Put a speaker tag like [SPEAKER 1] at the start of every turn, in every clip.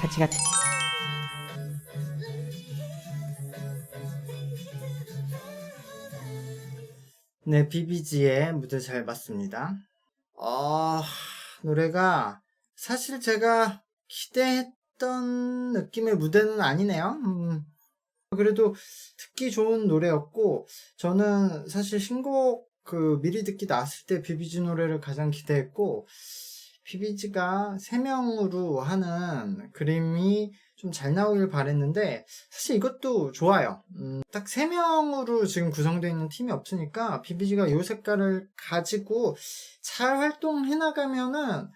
[SPEAKER 1] 같이 같이.
[SPEAKER 2] 네, 비비지의 무대 잘 봤습니다. 노래가 사실 제가 기대했던 느낌의 무대는 아니네요. 그래도 듣기 좋은 노래였고, 저는 사실 신곡 미리 듣기 나왔을 때 비비지 노래를 가장 기대했고, 비비지가 3명으로 하는 그림이 좀 잘 나오길 바랬는데, 사실 이것도 좋아요. 딱 3명으로 지금 구성되어 있는 팀이 없으니까, 비비지가 이 색깔을 가지고 잘 활동해 나가면은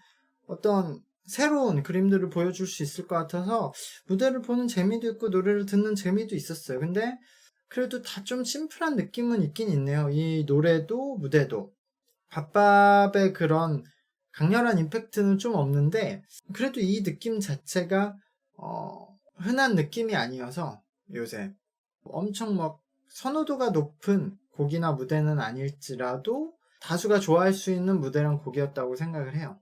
[SPEAKER 2] 어떤 새로운 그림들을 보여줄 수 있을 것 같아서 무대를 보는 재미도 있고 노래를 듣는 재미도 있었어요. 근데 그래도 다 좀 심플한 느낌은 있긴 있네요. 이 노래도 무대도. 밥밥의 그런 강렬한 임팩트는 좀 없는데 그래도 이 느낌 자체가 흔한 느낌이 아니어서 요새 엄청 막 선호도가 높은 곡이나 무대는 아닐지라도 다수가 좋아할 수 있는 무대랑 곡이었다고 생각을 해요.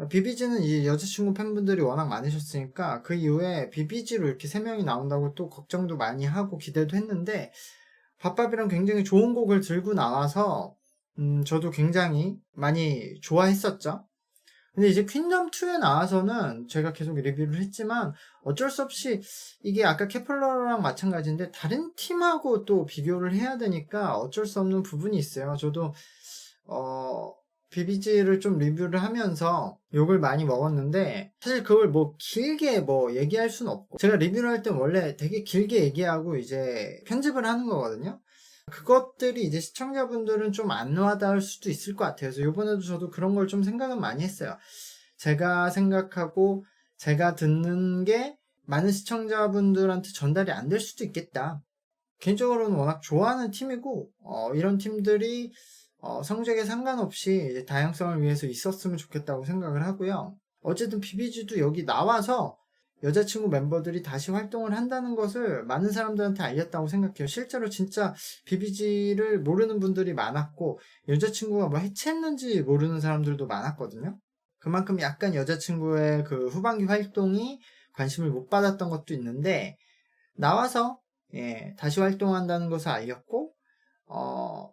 [SPEAKER 2] 비비지는 이 여자친구 팬분들이 워낙 많으셨으니까 그 이후에 비비지로 이렇게 3명이 나온다고 또 걱정도 많이 하고 기대도 했는데 밥밥이랑 굉장히 좋은 곡을 들고 나와서 저도 굉장히 많이 좋아했었죠. 근데 이제 퀸덤2에 나와서는 제가 계속 리뷰를 했지만 어쩔 수 없이 이게 아까 케플러랑 마찬가지인데 다른 팀하고 또 비교를 해야 되니까 어쩔 수 없는 부분이 있어요. 저도 비비지를 좀 리뷰를 하면서 욕을 많이 먹었는데 사실 그걸 뭐 길게 뭐 얘기할 수는 없고 제가 리뷰를 할 때 원래 되게 길게 얘기하고 이제 편집을 하는 거거든요. 그것들이 이제 시청자분들은 좀 안 와닿을 수도 있을 것 같아요. 그래서 이번에도 저도 그런 걸 좀 생각은 많이 했어요. 제가 생각하고 제가 듣는 게 많은 시청자분들한테 전달이 안 될 수도 있겠다. 개인적으로는 워낙 좋아하는 팀이고 이런 팀들이 성적에 상관없이 이제 다양성을 위해서 있었으면 좋겠다고 생각을 하고요. 어쨌든 비비지도 여기 나와서 여자친구 멤버들이 다시 활동을 한다는 것을 많은 사람들한테 알렸다고 생각해요. 실제로 진짜 비비지를 모르는 분들이 많았고 여자친구가 뭐 해체했는지 모르는 사람들도 많았거든요. 그만큼 약간 여자친구의 그 후반기 활동이 관심을 못 받았던 것도 있는데 나와서 다시 활동한다는 것을 알렸고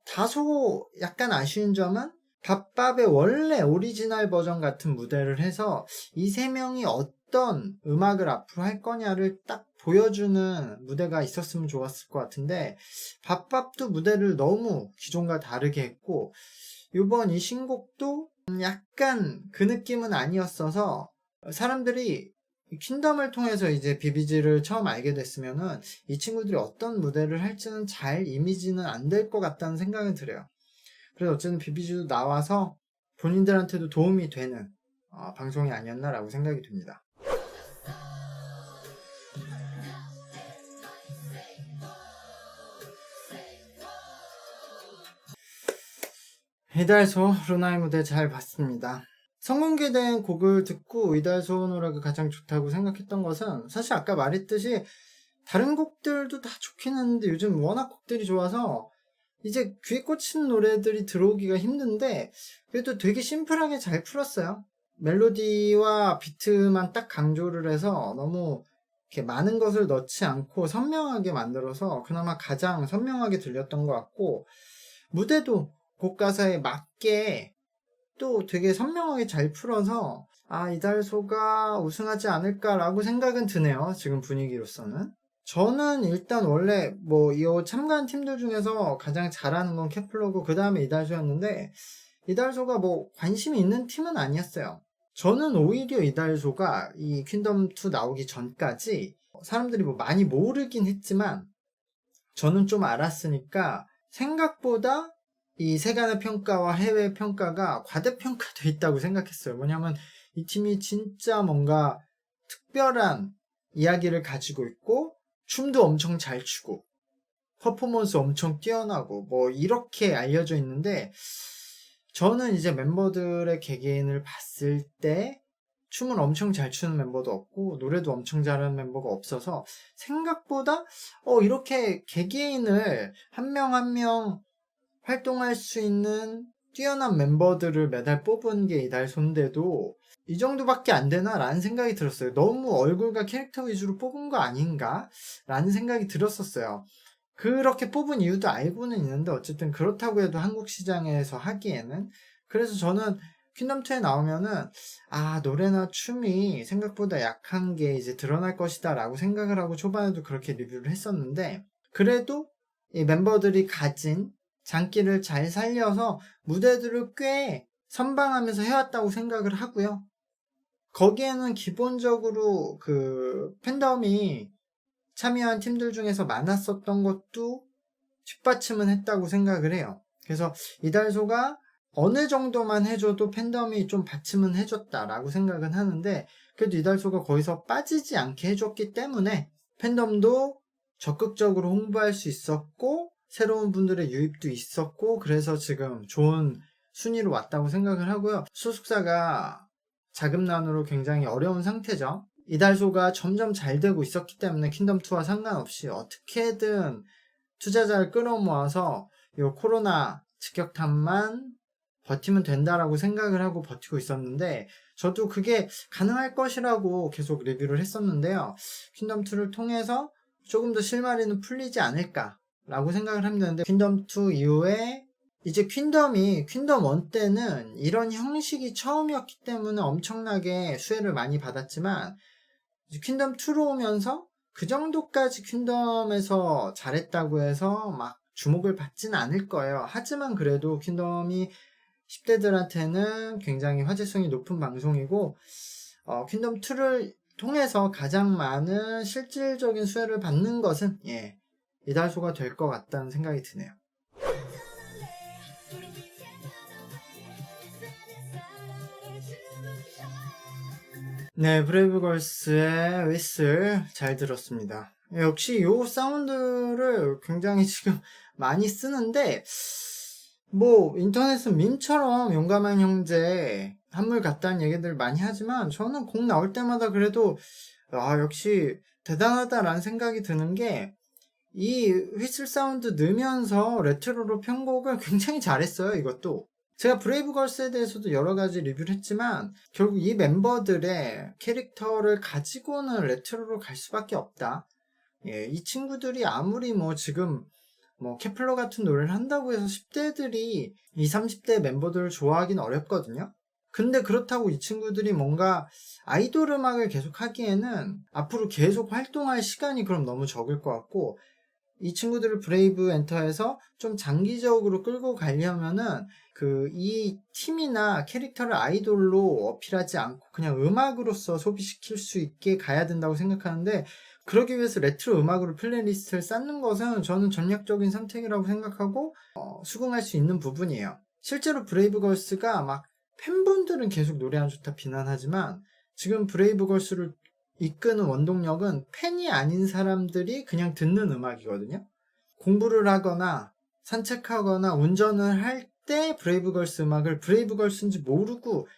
[SPEAKER 2] 다소 약간 아쉬운 점은 밥밥의 원래 오리지널 버전 같은 무대를 해서 이 3명이 어떤 음악을 앞으로 할 거냐를 딱 보여주는 무대가 있었으면 좋았을 것 같은데 밥밥도 무대를 너무 기존과 다르게 했고 이번 이 신곡도 약간 그 느낌은 아니었어서 사람들이 퀸덤을 통해서 이제 비비지를 처음 알게 됐으면은 이 친구들이 어떤 무대를 할지는 잘 이미지는 안 될 것 같다는 생각이 들어요. 그래서 어쨌든 비비지도 나와서 본인들한테도 도움이 되는 방송이 아니었나라고 생각이 듭니다. 이달소 루나의 무대 잘 봤습니다. 선공개된 곡을 듣고 이달소 노래가 가장 좋다고 생각했던 것은 사실 아까 말했듯이 다른 곡들도 다 좋긴 했는데 요즘 워낙 곡들이 좋아서 이제 귀에 꽂힌 노래들이 들어오기가 힘든데 그래도 되게 심플하게 잘 풀었어요. 멜로디와 비트만 딱 강조를 해서 너무 이렇게 많은 것을 넣지 않고 선명하게 만들어서 그나마 가장 선명하게 들렸던 것 같고 무대도 곡 가사에 맞게 또 되게 선명하게 잘 풀어서 이달소가 우승하지 않을까라고 생각은 드네요. 지금 분위기로서는. 저는 일단 원래 뭐 이 참가한 팀들 중에서 가장 잘하는 건 케플러고 그 다음에 이달소였는데 이달소가 뭐 관심이 있는 팀은 아니었어요. 저는 오히려 이달소가 이 퀸덤2 나오기 전까지 사람들이 뭐 많이 모르긴 했지만 저는 좀 알았으니까 생각보다 이 세간의 평가와 해외 평가가 과대평가돼 있다고 생각했어요. 뭐냐면 이 팀이 진짜 뭔가 특별한 이야기를 가지고 있고 춤도 엄청 잘 추고 퍼포먼스 엄청 뛰어나고 뭐 이렇게 알려져 있는데 저는 이제 멤버들의 개개인을 봤을 때 춤을 엄청 잘 추는 멤버도 없고 노래도 엄청 잘하는 멤버가 없어서 생각보다 이렇게 개개인을 한 명 한 명 활동할 수 있는 뛰어난 멤버들을 매달 뽑은 게 이달소인데도 이 정도밖에 안 되나? 라는 생각이 들었어요. 너무 얼굴과 캐릭터 위주로 뽑은 거 아닌가? 라는 생각이 들었었어요. 그렇게 뽑은 이유도 알고는 있는데 어쨌든 그렇다고 해도 한국 시장에서 하기에는, 그래서 저는 퀸덤2에 나오면은 노래나 춤이 생각보다 약한 게 이제 드러날 것이다 라고 생각을 하고 초반에도 그렇게 리뷰를 했었는데, 그래도 이 멤버들이 가진 장기를 잘 살려서 무대들을 꽤 선방하면서 해왔다고 생각을 하고요. 거기에는 기본적으로 그 팬덤이 참여한 팀들 중에서 많았었던 것도 뒷받침은 했다고 생각을 해요. 그래서 이달소가 어느 정도만 해줘도 팬덤이 좀 받침은 해줬다라고 생각은 하는데, 그래도 이달소가 거기서 빠지지 않게 해줬기 때문에 팬덤도 적극적으로 홍보할 수 있었고 새로운 분들의 유입도 있었고, 그래서 지금 좋은 순위로 왔다고 생각을 하고요. 소속사가 자금난으로 굉장히 어려운 상태죠. 이달소가 점점 잘 되고 있었기 때문에 킹덤2와 상관없이 어떻게든 투자자를 끌어모아서 이 코로나 직격탄만 버티면 된다라고 생각을 하고 버티고 있었는데, 저도 그게 가능할 것이라고 계속 리뷰를 했었는데요. 킹덤2를 통해서 조금 더 실마리는 풀리지 않을까라고 생각을 했는데, 킹덤2 이후에 이제 퀸덤이 퀸덤1 때는 이런 형식이 처음이었기 때문에 엄청나게 수혜를 많이 받았지만, 퀸덤2로 오면서 그 정도까지 퀸덤에서 잘했다고 해서 막 주목을 받지는 않을 거예요. 하지만 그래도 퀸덤이 10대들한테는 굉장히 화제성이 높은 방송이고, 퀸덤2를 통해서 가장 많은 실질적인 수혜를 받는 것은 이달소가 될 것 같다는 생각이 드네요. 네, 브레이브걸스의 휘슬 잘 들었습니다. 역시 요 사운드를 굉장히 지금 많이 쓰는데, 뭐 인터넷은 밈처럼 용감한 형제 한물 같다는 얘기들 많이 하지만, 저는 곡 나올 때마다 그래도 역시 대단하다라는 생각이 드는 게, 이 휘슬 사운드 넣으면서 레트로로 편곡을 굉장히 잘했어요. 이것도 제가 브레이브걸스에 대해서도 여러 가지 리뷰를 했지만, 결국 이 멤버들의 캐릭터를 가지고는 레트로로 갈 수밖에 없다. 이 친구들이 아무리 지금 케플러 같은 노래를 한다고 해서 10대들이 20, 30대 멤버들을 좋아하긴 어렵거든요. 근데 그렇다고 이 친구들이 뭔가 아이돌 음악을 계속 하기에는 앞으로 계속 활동할 시간이 그럼 너무 적을 것 같고, 이 친구들을 브레이브 엔터에서 좀 장기적으로 끌고 가려면은 이 팀이나 캐릭터를 아이돌로 어필하지 않고 그냥 음악으로서 소비시킬 수 있게 가야 된다고 생각하는데, 그러기 위해서 레트로 음악으로 플레이리스트를 쌓는 것은 저는 전략적인 선택이라고 생각하고 수긍할 수 있는 부분이에요. 실제로 브레이브걸스가 막 팬분들은 계속 노래 안 좋다 비난하지만, 지금 브레이브걸스를 이끄는 원동력은 팬이 아닌 사람들이 그냥 듣는 음악이거든요. 공부를 하거나 산책하거나 운전을 할 때 브레이브걸스 음악을 브레이브걸스인지 모르고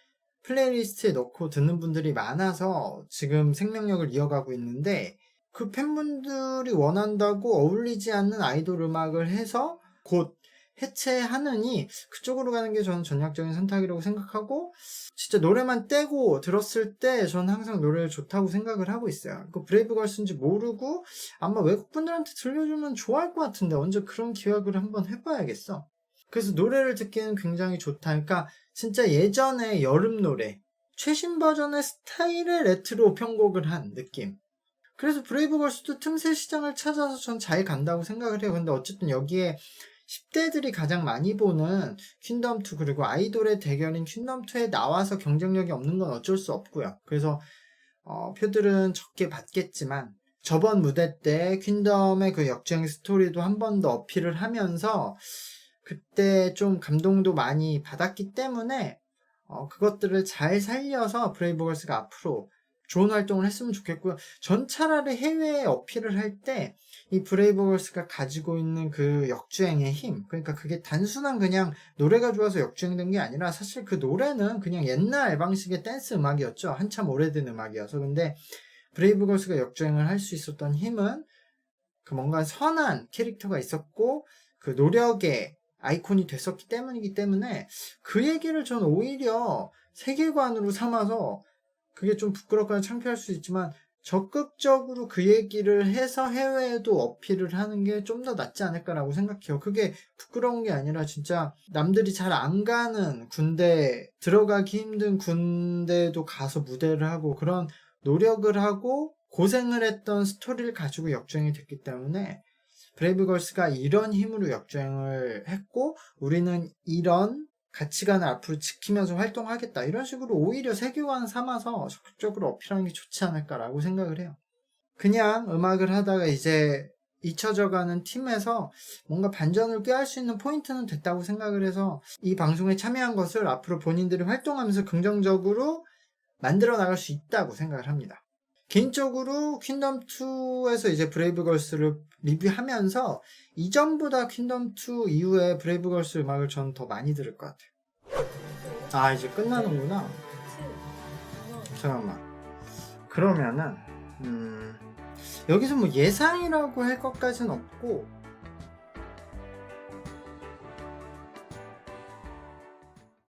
[SPEAKER 2] 플레이리스트에 넣고 듣는 분들이 많아서 지금 생명력을 이어가고 있는데, 그 팬분들이 원한다고 어울리지 않는 아이돌 음악을 해서 곧 해체하느니 그쪽으로 가는 게 저는 전략적인 선택이라고 생각하고, 진짜 노래만 떼고 들었을 때 저는 항상 노래를 좋다고 생각을 하고 있어요. 그 브레이브걸스인지 모르고 아마 외국분들한테 들려주면 좋아할 것 같은데, 언제 그런 기획을 한번 해봐야겠어. 그래서 노래를 듣기에는 굉장히 좋다. 그러니까 진짜 예전에 여름 노래 최신 버전의 스타일의 레트로 편곡을 한 느낌. 그래서 브레이브걸스도 틈새 시장을 찾아서 전 잘 간다고 생각을 해요. 근데 어쨌든 여기에 10대들이 가장 많이 보는 퀸덤2, 그리고 아이돌의 대결인 퀸덤2에 나와서 경쟁력이 없는 건 어쩔 수 없고요. 그래서 표들은 적게 받겠지만, 저번 무대 때 퀸덤의 그 역주행 스토리도 한 번 더 어필을 하면서 그때 좀 감동도 많이 받았기 때문에 그것들을 잘 살려서 브레이브걸스가 앞으로 좋은 활동을 했으면 좋겠고요. 전 차라리 해외에 어필을 할 때 이 브레이브걸스가 가지고 있는 그 역주행의 힘, 그러니까 그게 단순한 그냥 노래가 좋아서 역주행된 게 아니라, 사실 그 노래는 그냥 옛날 방식의 댄스 음악이었죠. 한참 오래된 음악이어서. 근데 브레이브걸스가 역주행을 할 수 있었던 힘은 그 뭔가 선한 캐릭터가 있었고, 그 노력에 아이콘이 됐었기 때문이기 때문에 그 얘기를 저는 오히려 세계관으로 삼아서 그게 좀 부끄럽거나 창피할 수 있지만 적극적으로 그 얘기를 해서 해외에도 어필을 하는 게 좀 더 낫지 않을까라고 생각해요. 그게 부끄러운 게 아니라 진짜 남들이 잘 안 가는 군대, 들어가기 힘든 군대도 가서 무대를 하고 그런 노력을 하고 고생을 했던 스토리를 가지고 역주행이 됐기 때문에 브레이브걸스가 이런 힘으로 역주행을 했고 우리는 이런 가치관을 앞으로 지키면서 활동하겠다 이런 식으로 오히려 세계관 삼아서 적극적으로 어필하는 게 좋지 않을까라고 생각을 해요. 그냥 음악을 하다가 이제 잊혀져가는 팀에서 뭔가 반전을 꾀할 수 있는 포인트는 됐다고 생각을 해서 이 방송에 참여한 것을 앞으로 본인들이 활동하면서 긍정적으로 만들어 나갈 수 있다고 생각을 합니다. 개인적으로 퀸덤2에서 이제 브레이브걸스를 리뷰하면서 이전보다 퀸덤2 이후에 브레이브걸스 음악을 저는 더 많이 들을 것 같아요. 아, 이제 끝나는구나. 잠깐만. 그러면은 여기서 뭐 예상이라고 할 것까지는 없고